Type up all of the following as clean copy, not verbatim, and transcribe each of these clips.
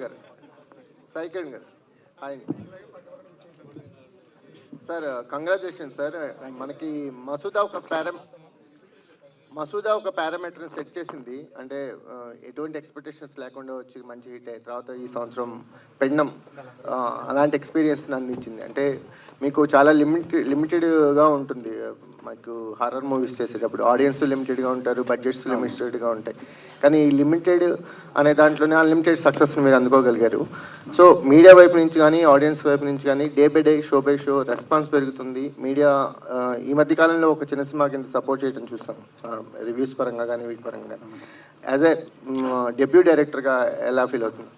గారు, సాయి కిరణ్ గారు, hi sir. Congratulation sir. మనకి మసూదా ఒక పారామీటర్ సెట్ చేసింది. అంటే ఎటువంటి ఎక్స్పెక్టేషన్స్ లేకుండా వచ్చి మంచి హిట్ అయిన తర్వాత ఈ సంవత్సరం పెండం అలాంటి ఎక్స్పీరియన్స్ అందించింది. అంటే మీకు చాలా లిమిటెడ్గా ఉంటుంది. మాకు హారర్ మూవీస్ చేసేటప్పుడు ఆడియన్స్ లిమిటెడ్గా ఉంటారు, బడ్జెట్స్ లిమిటెడ్గా ఉంటాయి. కానీ ఈ లిమిటెడ్ అనే దాంట్లోనే అన్లిమిటెడ్ సక్సెస్ని మీరు అందుకోగలిగారు. సో మీడియా వైపు నుంచి కానీ ఆడియన్స్ వైపు నుంచి కానీ day by day, show by show response పెరుగుతుంది. మీడియా ఈ మధ్య కాలంలో ఒక చిన్న సినిమా కింద సపోర్ట్ చేయడం చూసాం, రివ్యూస్ పరంగా కానీ వీటి పరంగా కానీ. యాజ్ ఏ డెబ్యూ డైరెక్టర్గా ఎలా ఫీల్ అవుతుంది?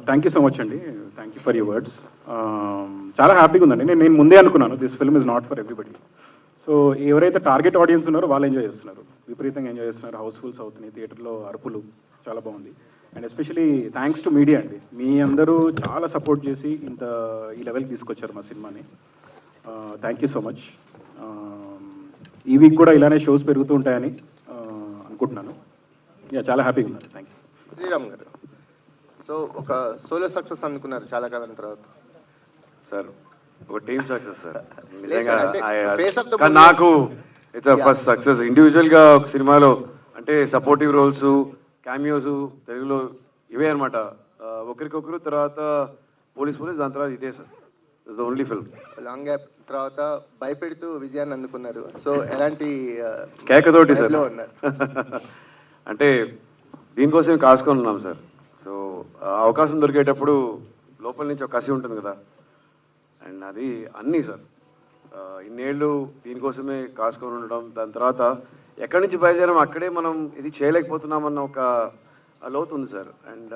థ్యాంక్ యూ సో మచ్ అండి, thank you for your words. చాలా హ్యాపీగా ఉందండి. నేను ముందే అనుకున్నాను this film is not for everybody. So ఎవరైతే టార్గెట్ ఆడియన్స్ ఉన్నారో వాళ్ళు ఎంజాయ్ చేస్తున్నారు, విపరీతంగా ఎంజాయ్ చేస్తున్నారు. హౌస్ఫుల్స్ అవుతున్నాయి, థియేటర్లో అరుపులు, చాలా బాగుంది. And especially thanks to media అండి. మీ అందరూ చాలా సపోర్ట్ చేసి ఈ లెవెల్కి తీసుకొచ్చారు మా సినిమాని. Thank you so much. ఈ వీక్ కూడా ఇలానే షోస్ పెరుగుతూ ఉంటాయని అనుకుంటున్నాను. చాలా హ్యాపీగా ఉన్నారు. Thank you. శ్రీరామ్ గారు, సో ఒక సోలో సక్సెస్ అనుకున్నారు చాలా కాలం తర్వాత. సార్ ఒక టీమ్ సక్సెస్ సార్. నిజంగా నాకు ఇట్స్ ఫస్ట్ సక్సెస్. ఇండివిజువల్గా ఒక సినిమాలో అంటే సపోర్టివ్ రోల్స్, క్యామియోస్ తెలుగులో ఇవే అనమాట. ఒకరికొకరు, తర్వాత పోలీస్ దాని తర్వాత ఇదే sir. It's the only film. Long gap తర్వాత భయపెడుతూ విజయాన్ని అందుకున్నారు. సో ఎలాంటి కేకతోటి సార్ ఉన్నారు? అంటే దీనికోసం కాసుకొని ఉన్నాం సార్. సో అవకాశం దొరికేటప్పుడు లోపల నుంచి ఒక కసి ఉంటుంది కదా, అండ్ అది అన్నీ సార్ ఇన్నేళ్ళు దీనికోసమే కాసుకొని ఉండడం. దాని తర్వాత ఎక్కడి నుంచి బయలుదేరాం అక్కడే మనం ఇది చేయలేకపోతున్నామన్న ఒక లోతు ఉంది సార్. అండ్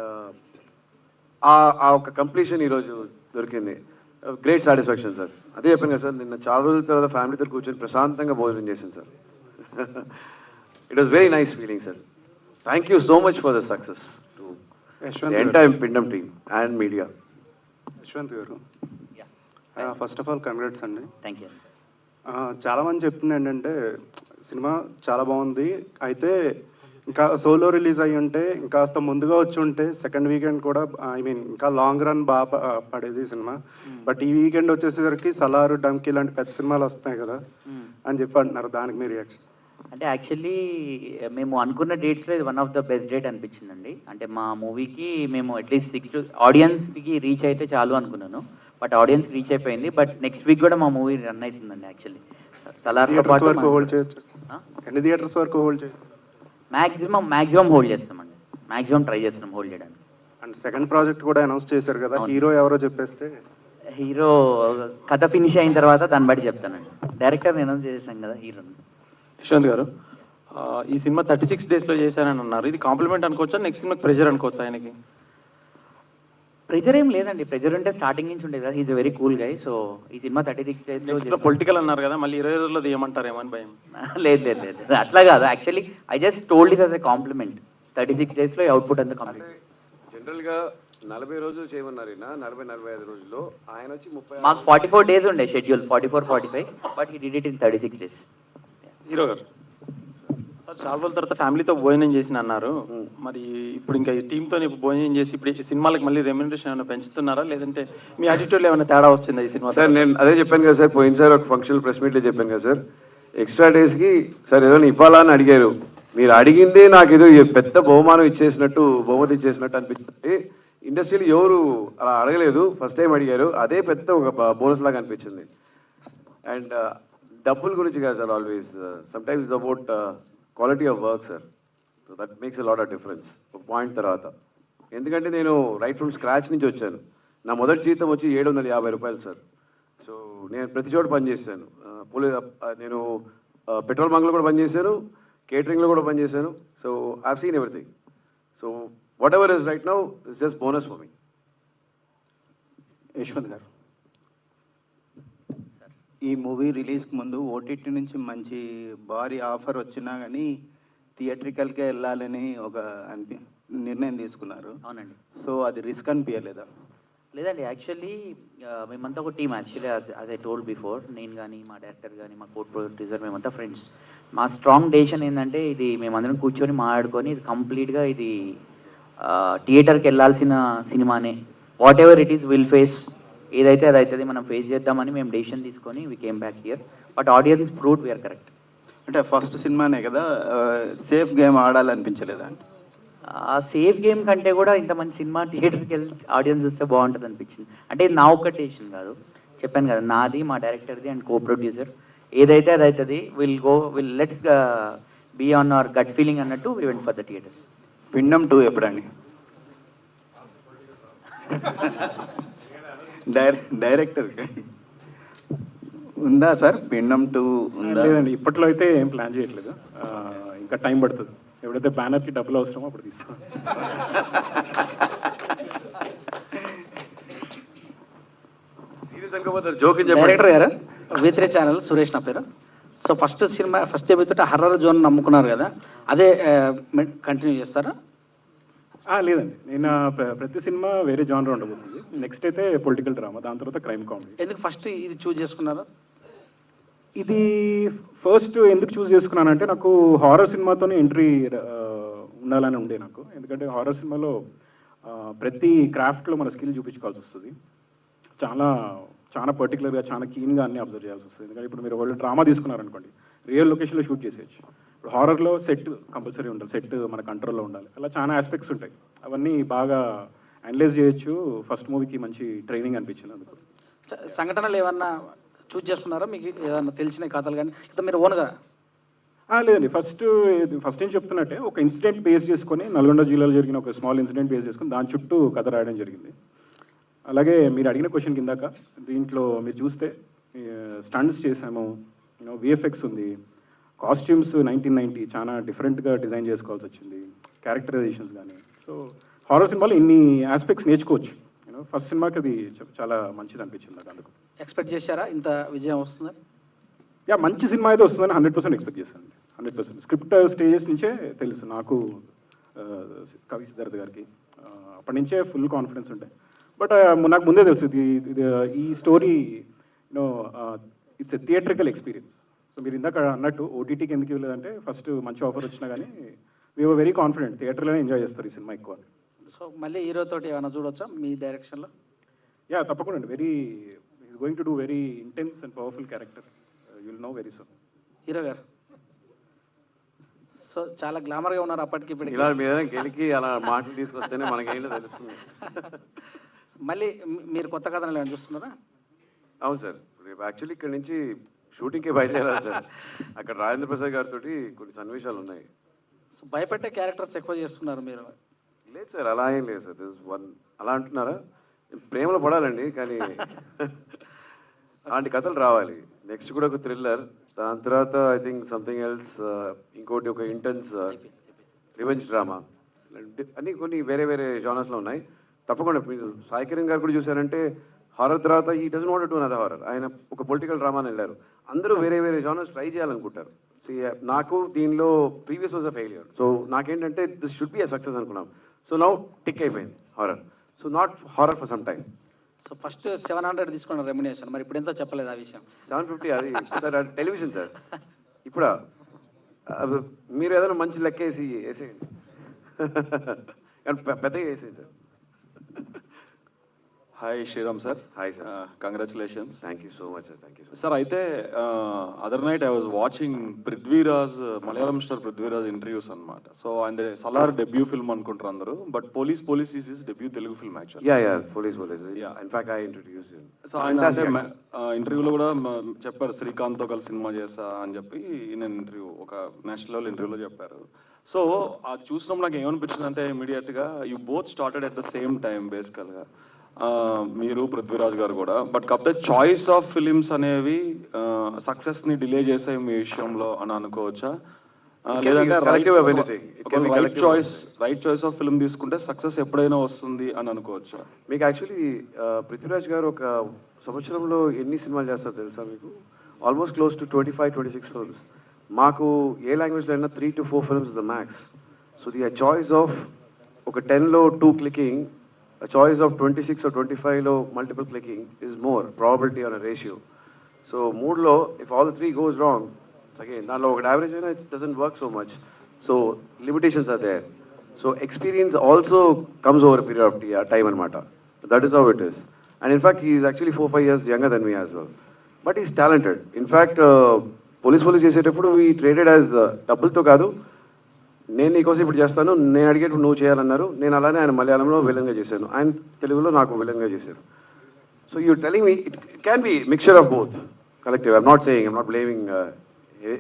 ఆ ఒక కంప్లీషన్ ఈరోజు దొరికింది. Great satisfaction sir. అదే చెప్పాను కదా సార్, నిన్న చాలా రోజుల తర్వాత ఫ్యామిలీతో కూర్చొని ప్రశాంతంగా భోజనం చేశాను sir. It was very nice feeling sir. Thank you so much for the success to entire పిండం టీమ్ అండ్ మీడియా. యశ్వంత్ గారు, ఫస్ట్ ఆఫ్ ఆల్ కంగ్రాట్స్ అండి. Thank you. చాలామంది చెప్తుంది ఏంటంటే సినిమా చాలా బాగుంది, అయితే ఇంకా సోలో రిలీజ్ అయ్యి ఉంటే ఇంకాస్త ముందుగా వచ్చి ఉంటే సెకండ్ వీకెండ్ కూడా ఇంకా లాంగ్ రన్ బాగా పడేది సినిమా. బట్ ఈ వీకెండ్ వచ్చేసరికి సలారు, డంకీ లాంటి పెద్ద సినిమాలు వస్తాయి కదా అని చెప్పి అంటున్నారు. దానికి మీ రియాక్షన్? అంటే యాక్చువల్లీ మేము అనుకున్న డేట్స్లో ఇది one of the best date అనిపించిందండి. అంటే మా మూవీకి మేము అట్లీస్ట్ 6 to ఆడియన్స్కి రీచ్ అయితే చాలు అనుకున్నాను. బట్ ఆడియన్స్కి రీచ్ అయిపోయింది. బట్ నెక్స్ట్ వీక్ కూడా మా మూవీ రన్ అవుతుందండి. యాక్చువల్లీ సలార్తో పాటు హోల్డ్ చేయొచ్చు. ఎన్ని థియేటర్స్ వరకు హోల్డ్ చేయొచ్చు? మ్యాక్సిమం హోల్డ్ చేస్తామండి. మ్యాక్సిమం ట్రై చేస్తున్నాం హోల్డ్ చేయడానికి. అండ్ సెకండ్ ప్రాజెక్ట్ కూడా అనౌన్స్ చేశారు కదా, హీరో ఎవరో చెప్పేస్తే? హీరో కథ ఫినిష్ అయిన తర్వాత దాన్ని బట్టి చెప్తానండి. డైరెక్టర్ అనౌన్స్ చేసాం కదా హీరోని. యశ్వంత్ గారు, ఈ సినిమా 36 daysలో చేశానని అన్నారు. ఇది కాంప్లిమెంట్ అనుకోవచ్చా, నెక్స్ట్ సినిమాకి ప్రెషర్ అనుకోవచ్చా ఆయనకి? ప్రెజర్ ఏం లేదండి. ప్రెజర్ ఉంటే స్టార్టింగ్ నుంచి ఉండేది కదా. Is very cool guy. So ఈ సినిమా 36 daysలో పొలిటికల్ అన్నారు కదా, మళ్ళీ 20 రోజుల్లో తీయమంటారేమో అని భయం. లేదు లేదు లేదు, అట్లా కాదు. Actually I just told it as a compliment. 36 daysలో అవుట్పుట్ అంతా కంప్లీట్. జనరల్గా 40 రోజులు చేయమన్నారు, 40-45 రోజుల్లో. ఆయన వచ్చి 30. మాకు 44 days ఉండే schedule, 44-45, but he did it in 36 days. Hero గారు, చాలా రోజుల తర్వాత ఫ్యామిలీతో భోజనం చేసిన అన్నారు. మరి ఇప్పుడు ఇంకా ఈ టీంతో భోజనం చేసి ఇప్పుడు ఈ సినిమాలకు మళ్ళీ రెమ్యునరేషన్ ఏమైనా పెంచుతున్నారా, లేదంటే మీ యాటిట్యూడ్లో ఏమైనా తేడా వస్తుందా ఈ సినిమా? సార్ నేను అదే చెప్పాను కదా సార్, పోయినసారి ఒక ఫంక్షన్ ప్రెస్ మీట్లో చెప్పాను కదా సార్, ఎక్స్ట్రా డేస్కి సార్ ఏదైనా ఇవ్వాలా అని అడిగారు. మీరు అడిగిందే నాకు ఏదో పెద్ద బహుమతి ఇచ్చేసినట్టు అనిపించింది. ఇండస్ట్రీలో ఎవరు అలా అడగలేదు, ఫస్ట్ టైం అడిగారు. అదే పెద్ద ఒక బోనస్ లాగా అనిపించింది. అండ్ డబ్బుల గురించి కాదు sir, always sometimes it's about quality of work sir. So that makes a lot of difference ఒక పాయింట్ తర్వాత. ఎందుకంటే నేను రైట్ ఫ్రమ్ స్క్రాచ్ నుంచి వచ్చాను. నా మొదటి జీతం వచ్చి 750 రూపాయలు సార్. సో నేను ప్రతి చోట పనిచేశాను. నేను పెట్రోల్ బంక్లో కూడా పనిచేశాను, కేటరింగ్లో కూడా పనిచేశాను. So I have seen everything. So what ever is right now is just bonus for me. Yashwant గారు, ఈ మూవీ రిలీజ్కి ముందు ఓటీటీ నుంచి మంచి భారీ ఆఫర్ వచ్చినా కానీ థియేట్రికల్కే వెళ్ళాలని ఒక నిర్ణయం తీసుకున్నారు. అవునండి. సో అది రిస్క్ అనిపించలేదా? లేదండి, యాక్చువల్లీ మేమంతా ఒక team. Actually as I told before, నేను కానీ మా డైరెక్టర్ కానీ మా కోడ్ ప్రొడ్యూసర్ మేమంతా ఫ్రెండ్స్. మా స్ట్రాంగ్ డెసిషన్ ఏంటంటే ఇది మేమందరం కూర్చొని మాట్లాడుకొని ఇది కంప్లీట్గా ఇది థియేటర్కి వెళ్ళాల్సిన సినిమానే, whatever it is will face, ఏదైతే అది అవుతుంది, మనం ఫేస్ చేద్దామని మేము డెసిషన్ తీసుకొని we came back here. But audience proved we are correct. అంటే ఫస్ట్ సినిమానే కదా, సేఫ్ గేమ్ ఆడాలనిపించలేదా అంటే? ఆ సేఫ్ గేమ్ కంటే కూడా ఇంత మంచి సినిమా థియేటర్కి వెళ్ళి ఆడియన్స్ చూస్తే బాగుంటుంది అనిపించింది. అంటే ఇది నా ఒక్క డెసిషన్ కాదు, చెప్పాను కదా, నాది, మా డైరెక్టర్ది అండ్ కో ప్రొడ్యూసర్. ఏదైతే అది అవుతుంది, will let's be on our gut feeling అన్నట్టు we went for the theatres. Pindam 2 ఎప్పుడండి? డైరెక్టర్ ఉందా సార్? పిండం 2 ఉందా? లేదండి, ఇప్పట్లో అయితే ఏం ప్లాన్ చేయట్లేదు. ఇంకా టైం పడుతుంది. ఎప్పుడైతే బ్యానర్కి డబ్బులు అవసరమో అప్పుడు తీస్తాం. సీరియస్ అనుకోపోతారు, జోకి డైరెక్టర్ గారు, V3 ఛానల్ సురేష్ నా పేరు. సో ఫస్ట్ సినిమా ఫస్ట్ చెబుతుంటే హర్రర్ జోన్ నమ్ముకున్నారు కదా, అదే కంటిన్యూ చేస్తారా? లేదండి, నేను ప్రతి సినిమా వేరే జానర్ ఉండబోతుంది. నెక్స్ట్ అయితే పొలిటికల్ డ్రామా, దాని తర్వాత క్రైమ్ కామెడీ. ఎందుకు ఫస్ట్ ఇది చూజ్ చేసుకున్నారా? ఇది ఫస్ట్ ఎందుకు చూస్ చేసుకున్నానంటే, నాకు హారర్ సినిమాతోనే ఎంట్రీ ఉండాలని ఉండే నాకు. ఎందుకంటే హారర్ సినిమాలో ప్రతి క్రాఫ్ట్లో మన స్కిల్ చూపించుకోవాల్సి వస్తుంది. చాలా చాలా పర్టికులర్గా, చాలా కీన్గా అన్ని అబ్జర్వ్ చేయాల్సి వస్తుంది. ఎందుకంటే ఇప్పుడు మీరు వాళ్ళు డ్రామా తీసుకున్నారనుకోండి, రియల్ లొకేషన్లో షూట్ చేసేయచ్చు. ఇప్పుడు హారర్లో సెట్ కంపల్సరీ ఉండాలి, సెట్ మన కంట్రోల్లో ఉండాలి. అలా చాలా ఆస్పెక్ట్స్ ఉంటాయి, అవన్నీ బాగా అనలైజ్ చేయొచ్చు. ఫస్ట్ మూవీకి మంచి ట్రైనింగ్ అనిపించింది అందుకు. సంఘటనలు ఏమన్నా చూజ్ చేసుకున్నారా? మీకు ఏదన్నా తెలిసిన కథలు కానీ, లేదా మీరు ఓన్గా? లేదండి, ఫస్ట్ ఏం చెప్తున్నట్టే, ఒక ఇన్సిడెంట్ బేస్ చేసుకొని, నల్గొండ జిల్లాలో జరిగిన ఒక స్మాల్ ఇన్సిడెంట్ బేస్ చేసుకొని దాని చుట్టూ కథ రాయడం జరిగింది. అలాగే మీరు అడిగిన క్వశ్చన్ కిందాక, దీంట్లో మీరు చూస్తే స్టంట్స్ చేసాము, విఎఫ్ఎక్స్ ఉంది, కాస్ట్యూమ్స్ 1990 చాలా డిఫరెంట్గా డిజైన్ చేసుకోవాల్సి వచ్చింది, క్యారెక్టరైజేషన్స్ కానీ. సో హారర్ సినిమాలో ఇన్ని ఆస్పెక్ట్స్ నేర్చుకోవచ్చు. ఫస్ట్ సినిమాకి అది చాలా మంచిది అనిపించింది నాకు. అందుకు ఎక్స్పెక్ట్ చేశారా ఇంత విజయం వస్తుందా? మంచి సినిమా అయితే వస్తుందని 100% ఎక్స్పెక్ట్ చేశాను. 100%. స్క్రిప్ట్ స్టేజెస్ నుంచే తెలుసు నాకు, కవి సిద్ధార్థ్ గారికి అప్పటి నుంచే ఫుల్ కాన్ఫిడెన్స్ ఉంటాయి. బట్ నాకు ముందే తెలుసు ఈ story it's a theatrical experience. So మీరు ఇందాక అన్నట్టు ఓటీటీకి ఎందుకు ఇవ్వలేదంటే, ఫస్ట్ మంచి ఆఫర్ వచ్చినా కానీ వీఆర్ వెరీ కాన్ఫిడెంట్ థియేటర్లోనే ఎంజాయ్ చేస్తారు ఈ సినిమా ఎక్కువ. సో మళ్ళీ హీరో తోటి ఏమైనా చూడొచ్చా మీ డైరెక్షన్లో? తప్పకుండా అండి. Is going to do very intense and powerful character. You'll know very soon. Hero గారు సో చాలా గ్లామర్గా ఉన్నారు అప్పటికి ఇప్పటికి. ఇలా మీద గెలికి అలా మాటలు తీసుకొస్తేనే మనకేంటో తెలుస్తుంది. మళ్ళీ మీరు కొత్త కథలు ఏమైనా చూస్తున్నారా? అవును సార్, రేపు యాక్చువల్లీ ఇక్కడ నుంచి షూటింగ్కే బయలుదేరాలి సార్. అక్కడ రాజేంద్ర ప్రసాద్ గారితో కొన్ని సన్నివేశాలు ఉన్నాయి. సో భయపెట్టే క్యారెక్టర్స్ ఎక్కువ చేస్తున్నారు మీరు. లేదు సార్, అలా ఏం లేదు సార్. దిస్ వన్ అలా అంటున్నారా? ప్రేమలో పడాలండి, కానీ అలాంటి కథలు రావాలి. నెక్స్ట్ కూడా ఒక థ్రిల్లర్, దాని తర్వాత ఐ థింక్ సంథింగ్ ఎల్స్, ఇంకోటి ఒక ఇంటెన్స్ రివెంజ్ డ్రామా, అన్నీ కొన్ని వేరే వేరే జానర్స్లో ఉన్నాయి. తప్పకుండా మీరు సాయి కిరణ్ గారు కూడా చూసారంటే, హారర్ తర్వాత ఈ doesn't want to another horror. ఆయన ఒక పొలిటికల్ డ్రామాని వెళ్ళారు. అందరూ వేరే వేరే జానర్స్ ట్రై చేయాలనుకుంటారు. నాకు దీనిలో previous was a failure. So నాకేంటంటే this should be a success అనుకున్నాం. సో నౌ టిక్ అయిపోయింది horror. So not horror for some time. So first 700 తీసుకున్న రెమ్యునేషన్, మరి ఇప్పుడు ఎంతో చెప్పలేదు ఆ విషయం. 750 అది సార్, అది టెలివిజన్ సార్. ఇప్పుడా మీరు ఏదైనా మంచి లెక్క వేసేయండి. పెద్దగా వేసేయండి sir. Hi Sriram sir. Hi sir. Congratulations. Thank you so much sir. Thank you so sir, అయితే other night I was watching Prithviraj, Malayalam star Prithviraj interviews అనమాట. సో ఆయన సలార్ డెబ్యూ ఫిల్మ్ అనుకుంటారు అందరూ, but Police is his debut Telugu film actually. Yeah Police. Yeah. In fact I introduce him. So ఆయన ఇంటర్వ్యూలో కూడా చెప్పారు, శ్రీకాంత్తో కలిసి సినిమా చేస్తా అని చెప్పి నేను ఒక నేషనల్ లెవెల్ ఇంటర్వ్యూలో చెప్పారు. సో అది చూసినప్పుడు నాకు ఏమనిపించింది అంటే, ఇమీడియట్గా you both started at the same time బేసికల్గా, మీరు పృథ్వీరాజ్ గారు కూడా. బట్ కాకపోతే చాయిస్ ఆఫ్ ఫిలిమ్స్ అనేవి సక్సెస్ని డిలే చేసే మీ విషయంలో అని అనుకోవచ్చా? లేదంటే రైట్ చాయిస్ ఆఫ్ ఫిల్మ్ తీసుకుంటే సక్సెస్ ఎప్పుడైనా వస్తుంది అని అనుకోవచ్చా? మీకు యాక్చువల్లీ పృథ్వీరాజ్ గారు ఒక సంవత్సరంలో ఎన్ని సినిమాలు చేస్తారో తెలుసా మీకు? Almost close to 25-26 films. మాకు ఏ లాంగ్వేజ్లో అయినా 3 to 4 films the max. So the choice of ఒక 10లో 2 clicking, a choice of 26 or 25 multiple clicking is more probability on a ratio. So mood low, if all the 3 goes wrong, again, now look at average, it doesn't work so much. So limitations are there. So experience also comes over period of time అనమాట. That is how it is. And in fact he is actually 4-5 years younger than me as well. But is talented. In fact Police చేసేటప్పుడు we traded as డబ్బులతో కాదు, నేను నీకోసం ఇప్పుడు చేస్తాను, నేను అడిగేటప్పుడు నువ్వు చేయాలన్నారు. నేను అలానే ఆయన మలయాళంలో విలన్గా చేశాను, ఆయన తెలుగులో నాకు విలన్గా చేశారు. So you telling me it can be mixture of both collective. I'm not saying, I'm not blaming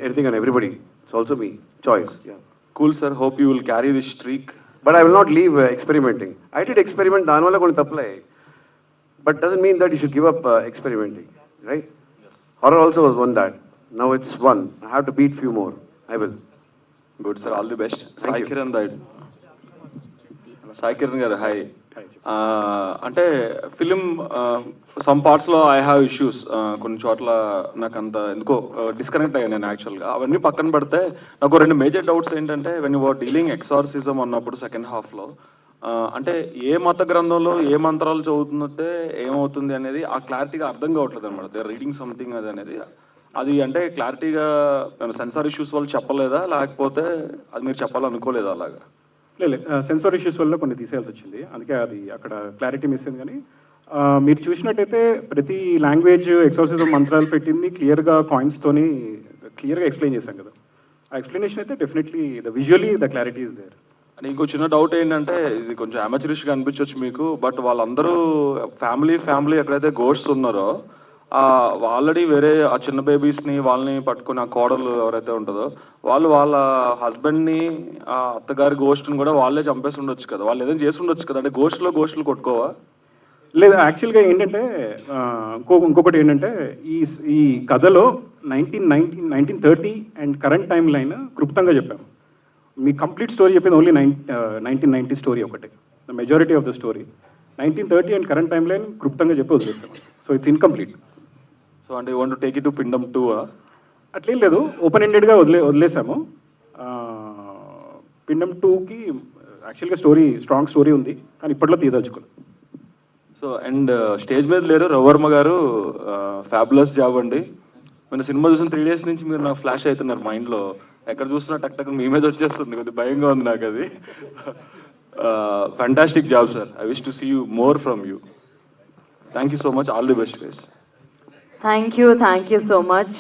anything on everybody. It's also me choice. Yeah. Cool, sir. Hope you will carry this streak. But I will not leave experimenting. I did experiment దాని వల్ల కొన్ని తప్పులే, but doesn't mean that you should give up experimenting, right? Yes. Horror also was one that. Now it's one. I have to beat few more. I will. Good, sir. All the best. Thank Sai you. Kiran Dayal. Sai Kiran garu, hi. అంటే film some పార్ట్స్లో I have issues, కొన్ని చోట్ల నాకు అంత ఎందుకో disconnect అయ్యాను నేను యాక్చువల్గా. అవన్నీ పక్కన పెడితే నాకు 2 మేజర్ డౌట్స్ ఏంటంటే, when you are dealing exorcism అన్నప్పుడు సెకండ్ హాఫ్లో అంటే ఏ మత గ్రంథంలో ఏ మంత్రాలు చదువుతుంటే ఏమవుతుంది అనేది ఆ క్లారిటీగా అర్థం కావట్లేదు అనమాట. దే ఆర్ రీడింగ్ సంథింగ్ అది అనేది. అది అంటే క్లారిటీగా సెన్సార్ ఇష్యూస్ వాళ్ళు చెప్పలేదా, లేకపోతే అది మీరు చెప్పాలనుకోలేదా అలాగా? లేదు, సెన్సార్ ఇష్యూస్ వల్ల కొన్ని తీసేయాల్సి వచ్చింది, అందుకే అది అక్కడ క్లారిటీ మిస్ అయింది. కానీ మీరు చూసినట్టయితే ప్రతి లాంగ్వేజ్ ఎక్సార్సిజం మంత్రాలు పెట్టింది క్లియర్గా కాయిన్స్తోని క్లియర్గా ఎక్స్ప్లెయిన్ చేశాం కదా. ఆ ఎక్స్ప్లెనేషన్ అయితే definitely visually the clarity is there. And ఇంకో చిన్న డౌట్ ఏంటంటే, ఇది కొంచెం అమెచరిష్గా అనిపించవచ్చు మీకు, బట్ వాళ్ళందరూ ఫ్యామిలీ ఎక్కడైతే గోస్ట్స్ ఉన్నారో ఆల్రెడీ వేరే ఆ చిన్న బేబీస్ని వాళ్ళని పట్టుకుని ఆ కోడలు ఎవరైతే ఉంటుందో వాళ్ళు వాళ్ళ హస్బెండ్ని ఆ అత్తగారి గోస్ట్ని కూడా వాళ్ళే చంపేసి ఉండొచ్చు కదా, వాళ్ళు ఏదైనా చేసి ఉండొచ్చు కదా. అంటే గోస్ట్లు కొట్టుకోవా? లేదు, యాక్చువల్గా ఏంటంటే ఇంకొకటి ఏంటంటే ఈ కథలో 1930 అండ్ కరెంట్ టైం లైన్ క్లుప్తంగా చెప్పాము. మీ కంప్లీట్ స్టోరీ చెప్పింది ఓన్లీ 1990 స్టోరీ ఒకటే. The majority of the story 1930 and current time line క్లుప్తంగా చెప్పి వదిలేస్తాం. So it's incomplete. సో అంటే you want to take it to పిండం 2? అట్లేం లేదు, ఓపెన్ ఎండెడ్గా వదిలేసాము. పిండం 2కి యాక్చువల్గా స్ట్రాంగ్ స్టోరీ ఉంది, కానీ ఇప్పట్లో తీయదలుచుకోలేదు. సో అండ్ స్టేజ్ మీద లేరు రవివర్మ గారు, ఫ్యాబులస్ జాబ్ అండి. మన సినిమా చూసిన 3 days నుంచి మీరు నాకు ఫ్లాష్ అవుతున్నారు మైండ్లో. ఎక్కడ చూసినా టక్ మీ మీద వచ్చేస్తుంది, కొద్దిగా భయంగా ఉంది నాకు అది. Fantastic job sir. I wish to see you more from you. Thank you so much. All the best. Thank you so much.